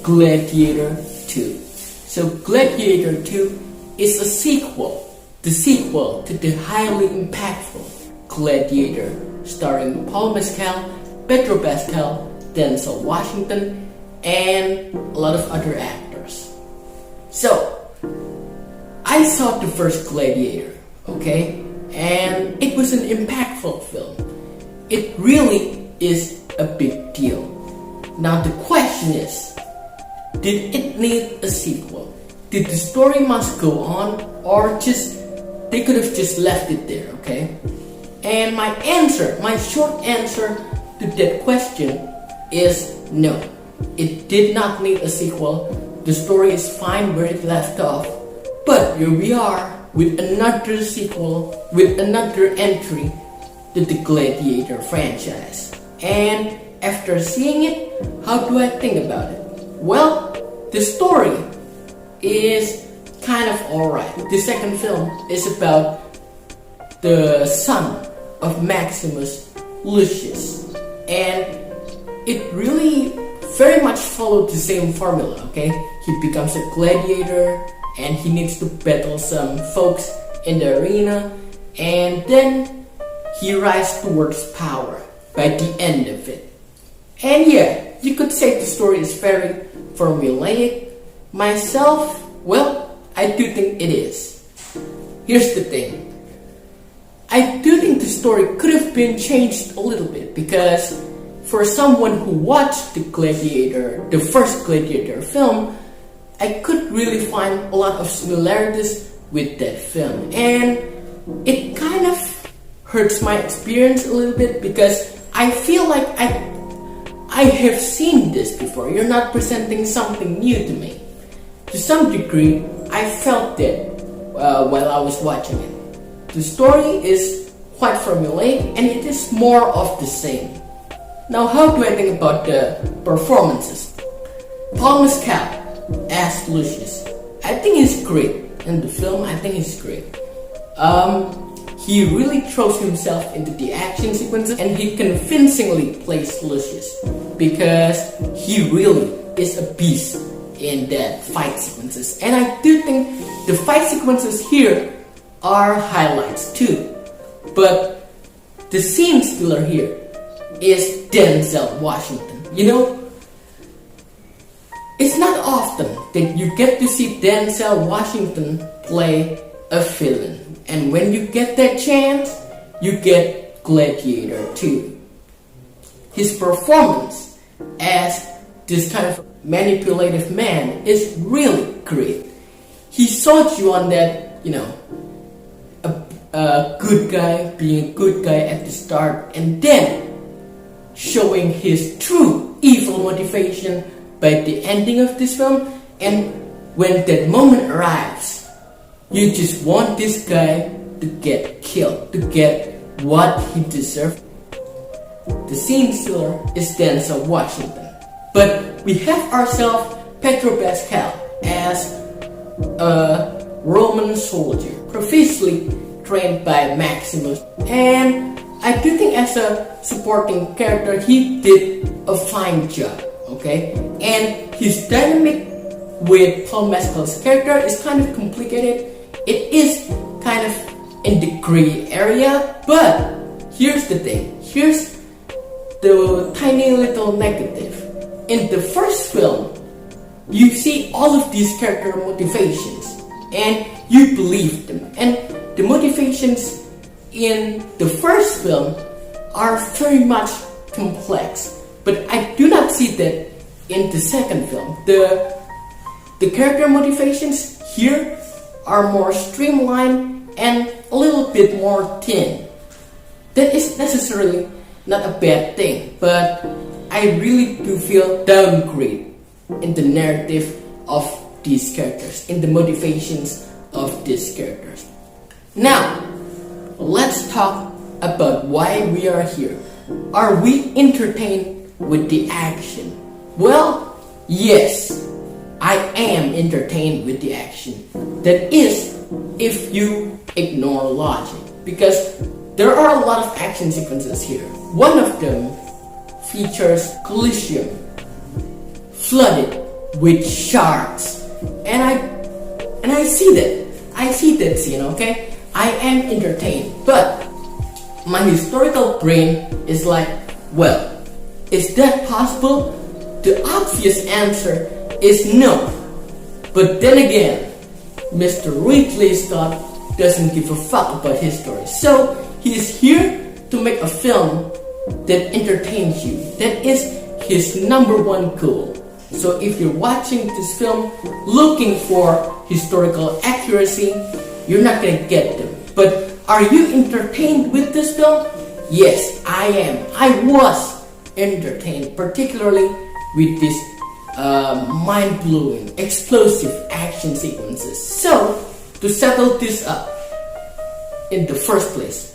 Gladiator II. So Gladiator II is a sequel, the sequel to the highly impactful Gladiator, starring Paul Mescal, Pedro Pascal, Denzel Washington, and a lot of other actors. So, I saw the first Gladiator, okay? And it was an impactful film. It really is a big deal. Now the question is, did it need a sequel? Did the story must go on, or just they could have just left it there, okay? And my short answer to that question is no. It did not need a sequel. The story is fine where it left off. But here we are with another sequel, with another entry to the Gladiator franchise. And after seeing it, how do I think about it? Well, the story is kind of alright. The second film is about the son of Maximus Lucius, and it really very much followed the same formula, okay? He becomes a gladiator and he needs to battle some folks in the arena, and then he rises towards power by the end of it. And yeah, you could say the story is very formulaic. Myself, well, I do think it is. Here's the thing. I do think the story could have been changed a little bit, because for someone who watched the first Gladiator film, I could really find a lot of similarities with that film. And it kind of hurts my experience a little bit, because I feel like I have seen this before. You're not presenting something new to me. To some degree, I felt that while I was watching it. The story is quite formulaic, and it is more of the same. Now, how do I think about the performances? Paul Mescal as Lucius, I think he's great in the film. I think he's great. He really throws himself into the action sequences, and he convincingly plays Lucius, because he really is a beast in that fight sequences. And I do think the fight sequences here are highlights too. But the scene stealer here is Denzel Washington. You know, it's not often that you get to see Denzel Washington play a villain. And when you get that chance, you get Gladiator II. His performance as this kind of manipulative man is really great. He sold you on that, you know, a good guy being a good guy at the start, and then showing his true evil motivation by the ending of this film. And when that moment arrives, you just want this guy to get killed, to get what he deserved. The scene stealer is Denzel Washington. But we have ourselves Pedro Pascal as a Roman soldier, previously trained by Maximus. And I do think as a supporting character, he did a fine job, okay? And his dynamic with Paul Mescal's character is kind of complicated. It is kind of in the gray area, but here's the thing. Here's the tiny little negative. In the first film, you see all of these character motivations, and you believe them. And the motivations in the first film are very much complex, but I do not see that in the second film. The character motivations here are more streamlined and a little bit more thin. That is necessarily not a bad thing, but I really do feel downgrade in the narrative of these characters, in the motivations of these characters. Now, let's talk about why we are here. Are we entertained with the action? Well, yes, I am entertained with the action. That is, if you ignore logic, because there are a lot of action sequences here. One of them features Coliseum flooded with sharks, and I see that scene. Okay, I am entertained, but my historical brain is like, well, is that possible? The obvious answer is no. But then again, Mr. Ridley Scott doesn't give a fuck about history. So he is here to make a film that entertains you. That is his #1 goal. So if you're watching this film looking for historical accuracy, you're not gonna get them. But are you entertained with this film? Yes, I am. I was entertained, particularly with these mind-blowing, explosive action sequences. So, to settle this up, in the first place,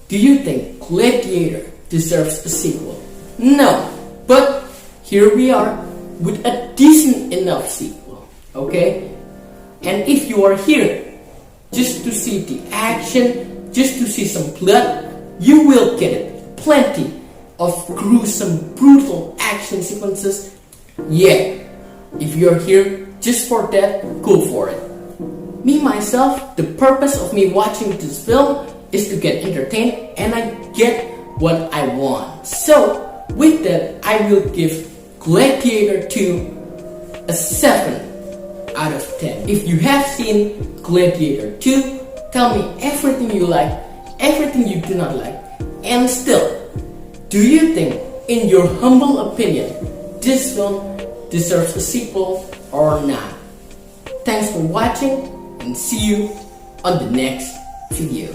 do you think Gladiator deserves a sequel? No, but here we are with a decent enough sequel, okay? And if you are here just to see the action, just to see some blood, you will get it. Plenty of gruesome, brutal action sequences. Yeah, if you're here just for that, go for it. Me, myself, the purpose of me watching this film is to get entertained, and I get what I want. So, with that, I will give Gladiator 2 a 7 out of 10. If you have seen Gladiator 2, tell me everything you like, everything you do not like. And still, do you think, in your humble opinion, this film deserves a sequel or not? Thanks for watching, and see you on the next video.